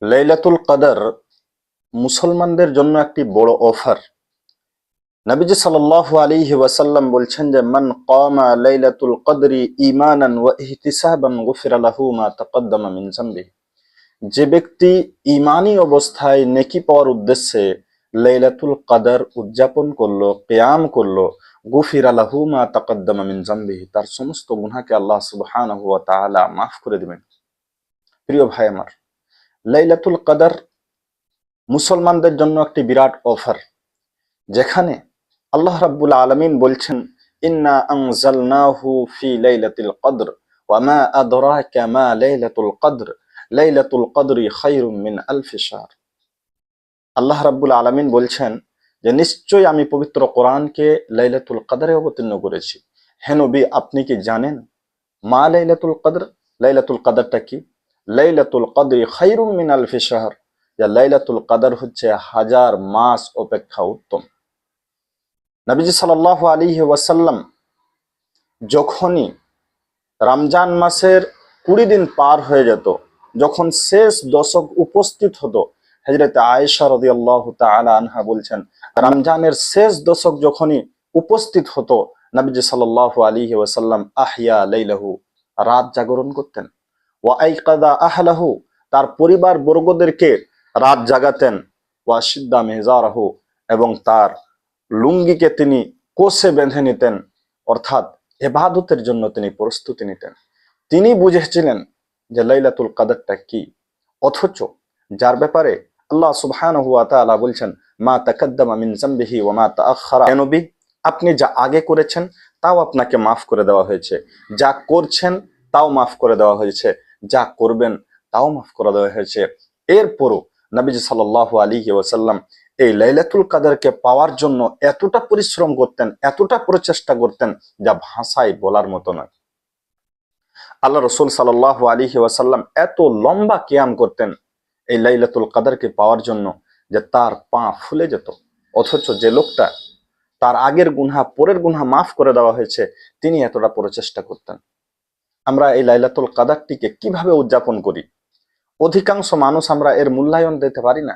লাইলাতুল কদর মুসলমানদের জন্য একটি বড় অফার। নবীজি সাল্লাল্লাহু আলাইহি ওয়াসাল্লাম বলছেন যে মান কামা লাইলাতুল কদরি ঈমানান ওয়া ইহতিসাবান গুফিরা লাহু মা তাকদ্দামা মিন যামবিহি। যে ব্যক্তি ঈমানী অবস্থায় নেকি পাওয়ার উদ্দেশ্যে লাইলাতুল কদর উদযাপন করলো, কিয়াম করলো, গুফিরা লাহু মা তাকদ্দামা মিন যামবিহি, তার সমস্ত গুনাহকে আল্লাহ সুবহানাহু ওয়া তাআলা মাফ করে দিবেন। প্রিয় ভাই আমার, লাইলাতুল কদর মুসলমানদের জন্য একটি বিরাট অফার, যেখানে আল্লাহ রাব্বুল আলামিন বলছেন ইন্না আনজালনাহু ফি লাইলাতিল কদর ওয়া মা আদরাকা মা লাইলাতুল কদর লাইলাতুল কদরি খায়রুম মিন আলফি শাহর। আল্লাহ রাব্বুল আলামিন বলছেন যে নিশ্চয়ই আমি পবিত্র কোরআনকে লাইলাতুল কদরে অবতীর্ণ করেছি। হে নবী, আপনি কি জানেন মা লাইলাতুল কদর? লাইলাতুল কদরটা কি? লাইলাতুল কদরি খায়রুম মিন আলফি শাহর, যে লাইলাতুল কদর হচ্ছে হাজার মাস অপেক্ষা উত্তম। নবীজি সাল্লাল্লাহু আলাইহি ওয়াসাল্লাম যখনই রমজান মাসের 20 দিন পার হয়ে যেত, যখন শেষ দশক উপস্থিত হতো, হযরত আয়েশা রাদিয়াল্লাহু তাআলা আনহা বলছেন রমজানের শেষ দশক যখনই উপস্থিত হতো, নবীজি সাল্লাল্লাহু আলাইহি ওয়াসাল্লাম আহইয়া লাইলাহু, রাত জাগরণ করতেন, ওয়া আইকাদা আহলাহু, তার পরিবার বর্গদেরকে রাত জাগাতেন, ওয়া শিদ্দা মিহজারাহু, এবং তার লুঙ্গিকে তিনি কোষে বেঁধে নিতেন, অর্থাৎ ইবাদতের জন্য তিনি প্রস্তুতি নিতেন। তিনি বুঝেছিলেন যে লাইলাতুল কদরটা কি, অথচ যার ব্যাপারে আল্লাহ সুবহানাহু ওয়া তাআলা বলছেন মা তাকাদ্দামা মিন যামবিহি ওয়া মা তাআখারা। হে নবী, আপনি যা আগে করেছেন তাও আপনাকে মাফ করে দেওয়া হয়েছে, যা করছেন তাও মাফ করে দেওয়া হয়েছে, যা করবেন তাও মাফ করে দেওয়া হয়েছে। এরপরও নবীজি সাল্লাল্লাহু আলাইহি ওয়াসাল্লাম এই লাইলাতুল কদরকে পাওয়ার জন্য এতটা পরিশ্রম করতেন, এতটা প্রচেষ্টা করতেন, যা ভাষায় বলার মতো নয়। আল্লাহ রাসূল সাল্লাল্লাহু আলাইহি ওয়াসাল্লাম এত লম্বা কিয়াম করতেন এই লাইলাতুল কদরকে পাওয়ার জন্য যে তার পা ফুলে যেত। অথচ যে লোকটা তার আগের গুনাহ পরের গুনাহ মাফ করে দেওয়া হয়েছে, তিনি এতটা প্রচেষ্টা করতেন। আমরা এই লাইলাতুল কদরটিকে কিভাবে উদযাপন করি? অধিকাংশ মানুষ আমরা এর মূল্যায়ন দিতে পারি না।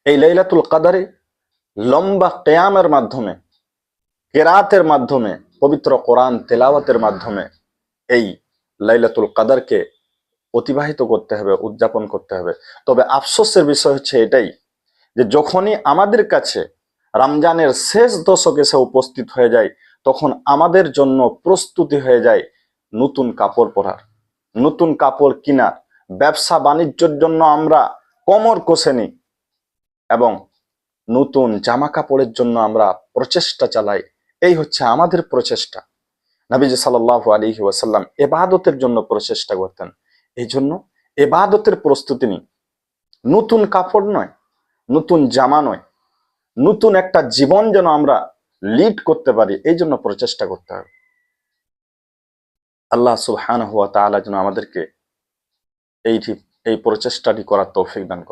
এই লাইলাতুল কদরে লম্বা কিয়ামের মাধ্যমে, কিরাতের মাধ্যমে, পবিত্র কোরআন তেলাওয়াতের মাধ্যমে এই লাইলাতুল কদরকে অতিবাহিত করতে হবে, উদযাপন করতে হবে। তবে আফসোসের বিষয় হচ্ছে এটাই যে যখনই আমাদের কাছে রমজানের শেষ দশক এসে উপস্থিত হয়ে যায়, তখন আমাদের জন্য প্রস্তুতি হয়ে যায় নতুন কাপড় পরার, নতুন কাপড় কিনার, ব্যবসা বাণিজ্যের জন্য আমরা কোমর কষে নিই এবং নতুন জামা কাপড়ের জন্য আমরা প্রচেষ্টা চালাই। এই হচ্ছে আমাদের প্রচেষ্টা। নবীজি সাল্লাল্লাহু আলাইহি ওয়াসাল্লাম ইবাদতের জন্য প্রচেষ্টা করতেন। এই জন্য ইবাদতের প্রস্তুতি নিই, নতুন কাপড় নয়, নতুন জামা নয়, নতুন একটা জীবন যেন আমরা লিড করতে পারি, এই জন্য প্রচেষ্টা করতে হবে। আল্লাহ সুবহানাহু ওয়া তাআলা যেন আমাদেরকে এই প্রচেষ্টাটি করার তৌফিক দান করেন।